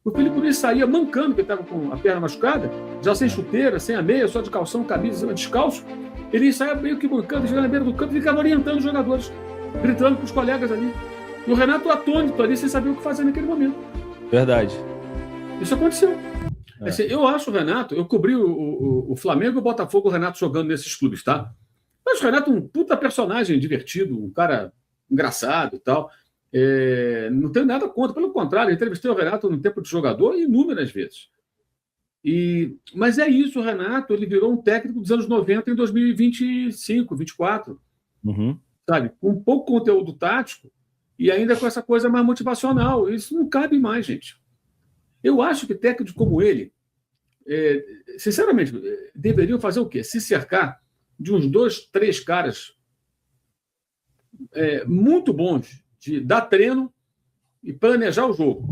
O Felipe Luiz saía mancando, porque estava com a perna machucada, já sem chuteira, sem a meia, só de calção, camisa, descalço. Ele saía meio que mancando, chegava na beira do campo e ficava orientando os jogadores, gritando com os colegas ali. E o Renato atônito ali, sem saber o que fazer naquele momento. Verdade. Isso aconteceu. Assim, eu acho o Renato, eu cobri o Flamengo e o Botafogo, o Renato jogando nesses clubes, tá? Eu acho o Renato um puta personagem divertido, um cara engraçado e tal. Não tenho nada contra, pelo contrário, entrevistei o Renato no tempo de jogador inúmeras vezes. Mas é isso, o Renato, ele virou um técnico dos anos 90 em 2025, 24, sabe? Com pouco conteúdo tático e ainda com essa coisa mais motivacional. Isso não cabe mais, gente. Eu acho que técnicos como ele, sinceramente, deveriam fazer o quê? Se cercar de uns 2, 3 caras muito bons de dar treino e planejar o jogo.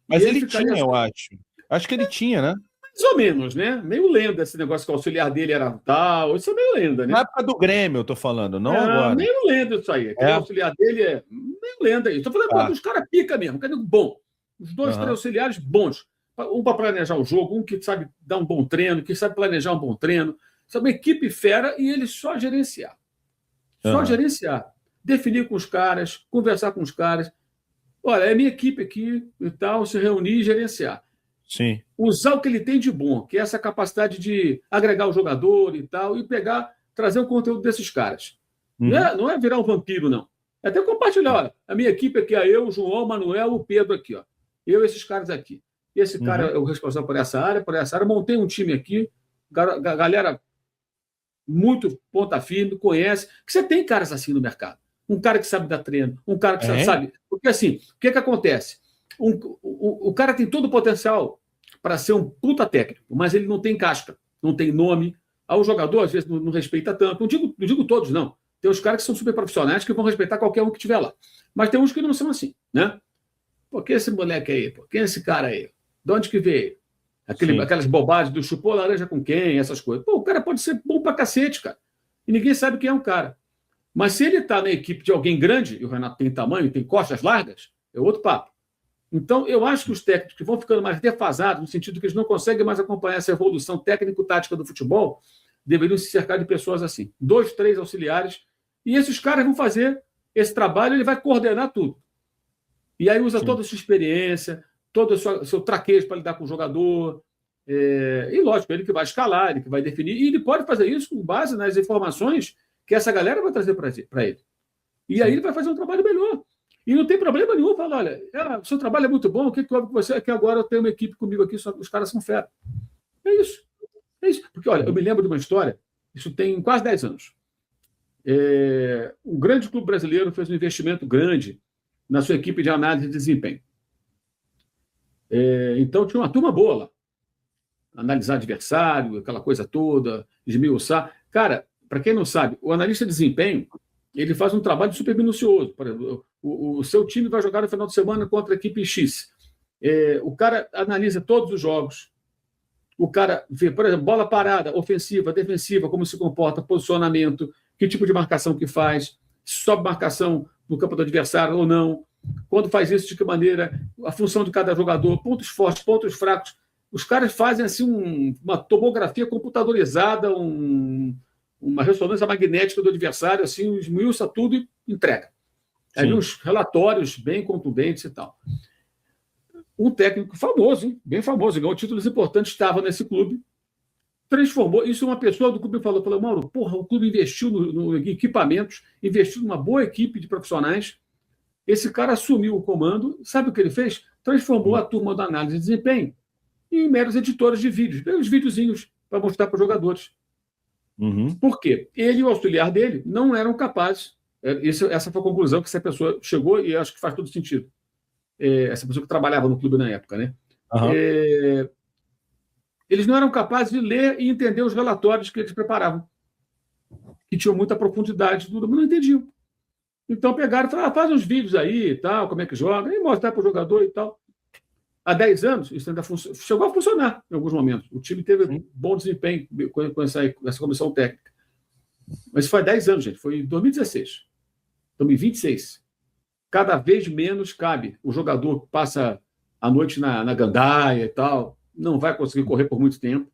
Mas ele tinha, eu acho. Acho que ele tinha, né? Mais ou menos, né? Meio lenda esse negócio que o auxiliar dele era tal. Isso é meio lenda, né? Na época do Grêmio, eu tô falando, não agora. Meio lenda isso aí. O auxiliar dele é meio lenda. Estou falando dos caras pica mesmo, cadê bom? Os 2, 3 auxiliares bons. Um para planejar o jogo, um que sabe dar um bom treino, que sabe planejar um bom treino. Sabe, uma equipe fera e ele só gerenciar. Só gerenciar. Definir com os caras, conversar com os caras. Olha, é minha equipe aqui e tal, se reunir e gerenciar. Sim. Usar o que ele tem de bom, que é essa capacidade de agregar o jogador e tal, e trazer o conteúdo desses caras. Não é virar um vampiro, não. É até compartilhar. Olha, a minha equipe aqui é eu, o João, o Manuel, o Pedro aqui. Ó. Eu e esses caras aqui. Esse cara é o responsável por essa área. Montei um time aqui, galera muito ponta firme, conhece. Que você tem caras assim no mercado. Um cara que sabe dar treino, um cara que sabe. Porque assim, o que acontece? O cara tem todo o potencial para ser um puta técnico, mas ele não tem casca, não tem nome. O jogador, às vezes, não respeita tanto. Não digo todos, não. Tem os caras que são super profissionais que vão respeitar qualquer um que estiver lá. Mas tem uns que não são assim, né? Por que esse moleque aí? Por que esse cara aí? De onde que veio? Aquelas bobagens do chupou laranja com quem, essas coisas. Pô, o cara pode ser bom pra cacete, cara. E ninguém sabe quem é um cara. Mas se ele está na equipe de alguém grande, e o Renato tem tamanho, tem costas largas, é outro papo. Então, eu acho que os técnicos que vão ficando mais defasados, no sentido que eles não conseguem mais acompanhar essa evolução técnico-tática do futebol, deveriam se cercar de pessoas assim. 2, 3 auxiliares, e esses caras vão fazer esse trabalho, ele vai coordenar tudo. E aí usa toda a sua experiência, todo o seu traquejo para lidar com o jogador. E, lógico, ele que vai escalar, ele que vai definir, e ele pode fazer isso com base nas informações que essa galera vai trazer para ele. E aí ele vai fazer um trabalho melhor. E não tem problema nenhum falar, olha, o seu trabalho é muito bom, o que houve com você? É que agora eu tenho uma equipe comigo aqui, só que os caras são fera. É isso. Porque, olha, eu me lembro de uma história, isso tem quase 10 anos. Um grande clube brasileiro fez um investimento grande na sua equipe de análise de desempenho. Então tinha uma turma boa lá. Analisar adversário, aquela coisa toda, esmiuçar. Cara, para quem não sabe, o analista de desempenho, ele faz um trabalho super minucioso. Por exemplo, o seu time vai jogar no final de semana contra a equipe X. O cara analisa todos os jogos. O cara vê, por exemplo, bola parada, ofensiva, defensiva, como se comporta, posicionamento, que tipo de marcação que faz, sobe marcação no campo do adversário ou não. Quando faz isso, de que maneira, a função de cada jogador, pontos fortes, pontos fracos. Os caras fazem assim uma tomografia computadorizada, uma ressonância magnética do adversário, assim, esmiuça tudo e entrega. Aí uns relatórios bem contundentes e tal. Um técnico famoso, hein? Bem famoso, ganhou títulos importantes, estava nesse clube, transformou. Isso uma pessoa do clube falou, Mauro, porra, o clube investiu no equipamentos, investiu numa boa equipe de profissionais. Esse cara assumiu o comando, sabe o que ele fez? Transformou a turma da análise de desempenho em meros editores de vídeos, os videozinhos para mostrar para os jogadores. Por quê? Ele e o auxiliar dele não eram capazes. Essa foi a conclusão que essa pessoa chegou e acho que faz todo sentido. Essa pessoa que trabalhava no clube na época, né? Eles não eram capazes de ler e entender os relatórios que eles preparavam, que tinham muita profundidade, tudo, mas não entendiam. Então pegaram e falaram, faz uns vídeos aí e tal, como é que joga, e mostrar para o jogador e tal. Há 10 anos, isso ainda chegou a funcionar em alguns momentos. O time teve bom desempenho com essa comissão técnica. Mas foi há 10 anos, gente. Foi em 2016. 2026. Cada vez menos cabe. O jogador passa à noite na gandaia e tal, não vai conseguir correr por muito tempo.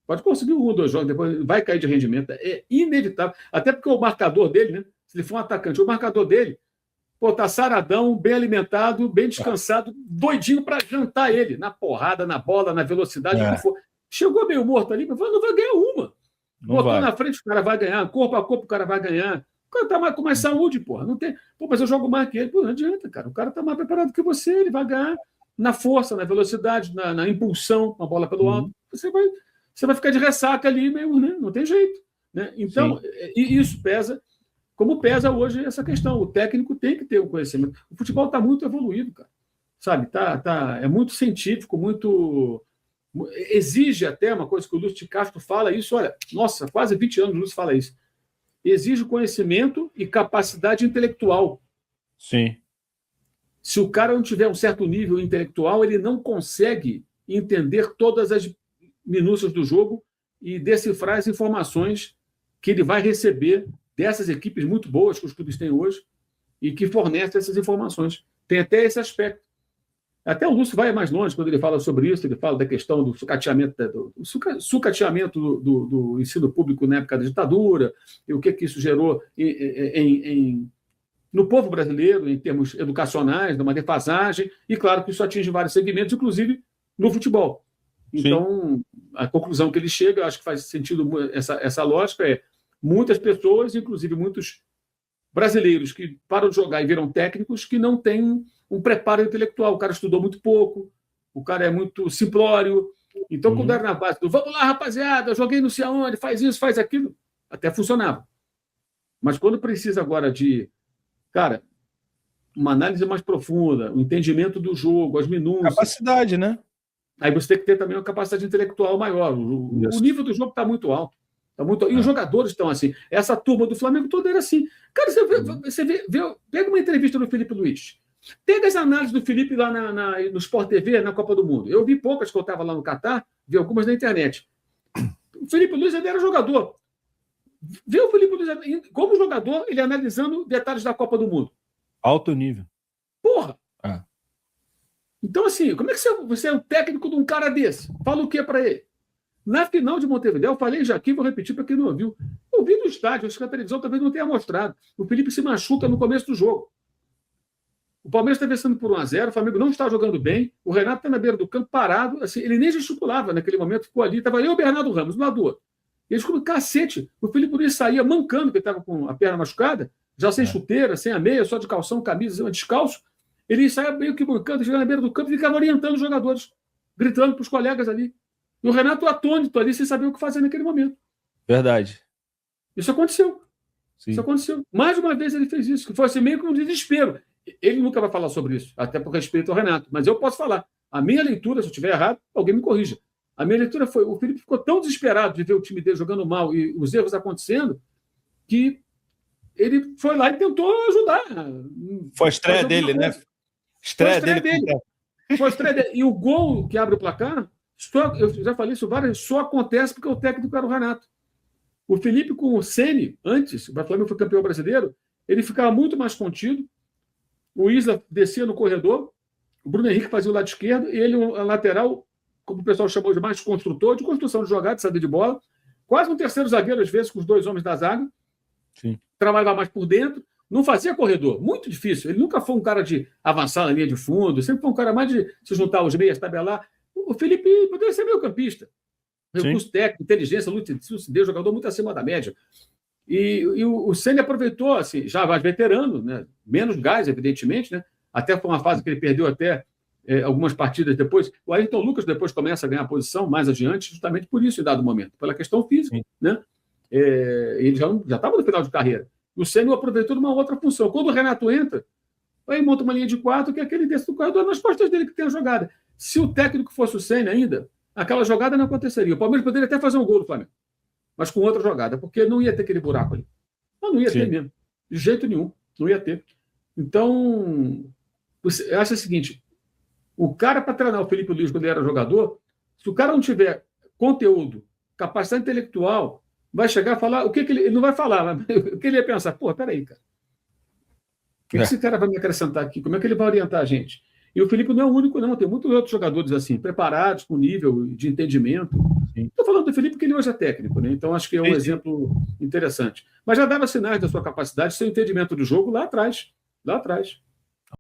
Pode conseguir 1 ou 2 jogos, depois vai cair de rendimento. É inevitável. Até porque o marcador dele, né? Se ele for um atacante, o marcador dele, pô, tá saradão, bem alimentado, bem descansado, doidinho para jantar ele, na porrada, na bola, na velocidade, o que for. Chegou meio morto ali, mas não vai ganhar uma. Botou na frente, o cara vai ganhar, corpo a corpo, o cara vai ganhar. O cara tá com mais saúde, porra. Não tem. Pô, mas eu jogo mais que ele. Pô, não adianta, cara. O cara tá mais preparado que você, ele vai ganhar na força, na velocidade, na impulsão, na bola pelo alto. Você vai ficar de ressaca ali, meio, né? Não tem jeito. Né? Então, e isso pesa, como pesa hoje essa questão. O técnico tem que ter o conhecimento. O futebol está muito evoluído, cara. Sabe? É muito científico, muito. Exige até uma coisa que o Lúcio de Castro fala isso, olha, nossa, quase 20 anos o Lúcio fala isso. Exige conhecimento e capacidade intelectual. Sim. Se o cara não tiver um certo nível intelectual, ele não consegue entender todas as minúcias do jogo e decifrar as informações que ele vai receber dessas equipes muito boas que os clubes têm hoje e que fornecem essas informações. Tem até esse aspecto. Até o Lúcio vai mais longe quando ele fala sobre isso, ele fala da questão do sucateamento do ensino público na época da ditadura, e o que isso gerou no povo brasileiro, em termos educacionais, numa defasagem, e claro que isso atinge vários segmentos, inclusive no futebol. Então, a conclusão que ele chega, acho que faz sentido essa lógica, é muitas pessoas, inclusive muitos brasileiros que param de jogar e viram técnicos que não têm um preparo intelectual. O cara estudou muito pouco, o cara é muito simplório. Então, quando era na base do vamos lá, rapaziada, eu joguei não sei aonde, faz isso, faz aquilo, até funcionava. Mas quando precisa agora de, cara, uma análise mais profunda, o entendimento do jogo, as minúcias. Capacidade, né? Aí você tem que ter também uma capacidade intelectual maior. O nível do jogo está muito alto. E os jogadores estão assim. Essa turma do Flamengo toda era assim. Cara, você vê, pega uma entrevista do Felipe Luiz. Pega as análises do Felipe lá no Sport TV, na Copa do Mundo. Eu vi poucas que eu estava lá no Catar, vi algumas na internet. O Felipe Luiz ele era jogador. Vê o Felipe Luiz como jogador, ele analisando detalhes da Copa do Mundo. Alto nível. Porra! Então, assim, como é que você é o técnico de um cara desse? Fala o que para ele? Na final de Montevidéu, eu falei já aqui, vou repetir para quem não ouviu. Eu vi no estádio, acho que a televisão talvez não tenha mostrado. O Felipe se machuca no começo do jogo. O Palmeiras está vencendo por 1-0, o Flamengo não está jogando bem, o Renato está na beira do campo parado, assim, ele nem gesticulava naquele momento, ficou ali, estava eu e o Bernardo Ramos, um lado do outro. E eles ficam, cacete, o Felipe Luiz saía mancando, porque estava com a perna machucada, já sem chuteira, sem a meia, só de calção, camisa, descalço. Ele saía meio que mancando, chegava na beira do campo e ficava orientando os jogadores, gritando para os colegas ali. E o Renato atônito ali, sem saber o que fazer naquele momento. Verdade. Isso aconteceu. Sim. Isso aconteceu. Mais uma vez ele fez isso, que foi assim meio que um desespero. Ele nunca vai falar sobre isso, até por respeito ao Renato, mas eu posso falar. A minha leitura, se eu estiver errado, alguém me corrija. A minha leitura foi, o Felipe ficou tão desesperado de ver o time dele jogando mal e os erros acontecendo, que ele foi lá e tentou ajudar. Foi a estreia dele, né? Estreia dele. Foi a estreia dele. E o gol que abre o placar, eu já falei isso várias vezes, só acontece porque o técnico era o Renato. O Felipe com o Ceni, antes, o Flamengo foi campeão brasileiro, ele ficava muito mais contido. O Isla descia no corredor, o Bruno Henrique fazia o lado esquerdo, e ele, a lateral, como o pessoal chamou de mais construtor, de construção de jogada, de saída de bola. Quase um terceiro zagueiro, às vezes, com os 2 homens da zaga. Sim. Trabalhava mais por dentro, não fazia corredor. Muito difícil. Ele nunca foi um cara de avançar na linha de fundo, sempre foi um cara mais de se juntar os meias, tabelar. O Felipe poderia ser meio campista. Recurso técnico, inteligência, lucidez, jogador muito acima da média. E o Ceni aproveitou, assim, já mais veterano, né? Menos gás, evidentemente, né? Até foi uma fase que ele perdeu até algumas partidas depois. O Ayrton Lucas depois começa a ganhar posição mais adiante, justamente por isso, em dado momento, pela questão física. Né? Ele já estava no final de carreira. O Ceni aproveitou de uma outra função. Quando o Renato entra, aí monta uma linha de 4, que é aquele desse do corredor nas costas dele que tem a jogada. Se o técnico fosse o Ceni ainda, aquela jogada não aconteceria. O Palmeiras poderia até fazer um gol do Flamengo, mas com outra jogada, porque não ia ter aquele buraco ali. Não ia ter mesmo. De jeito nenhum. Não ia ter. Então, você acha o seguinte, o cara para treinar o Felipe Luiz quando ele era jogador, se o cara não tiver conteúdo, capacidade intelectual, vai chegar a falar, o que ele não vai falar, mas o que ele ia pensar? Pô, peraí, cara. O que esse cara vai me acrescentar aqui? Como é que ele vai orientar a gente? E o Felipe não é o único, não. Tem muitos outros jogadores assim, preparados, com nível de entendimento. Estou falando do Felipe porque ele hoje é técnico, né? Então acho que é um exemplo interessante. Mas já dava sinais da sua capacidade, seu entendimento do jogo lá atrás. Lá atrás.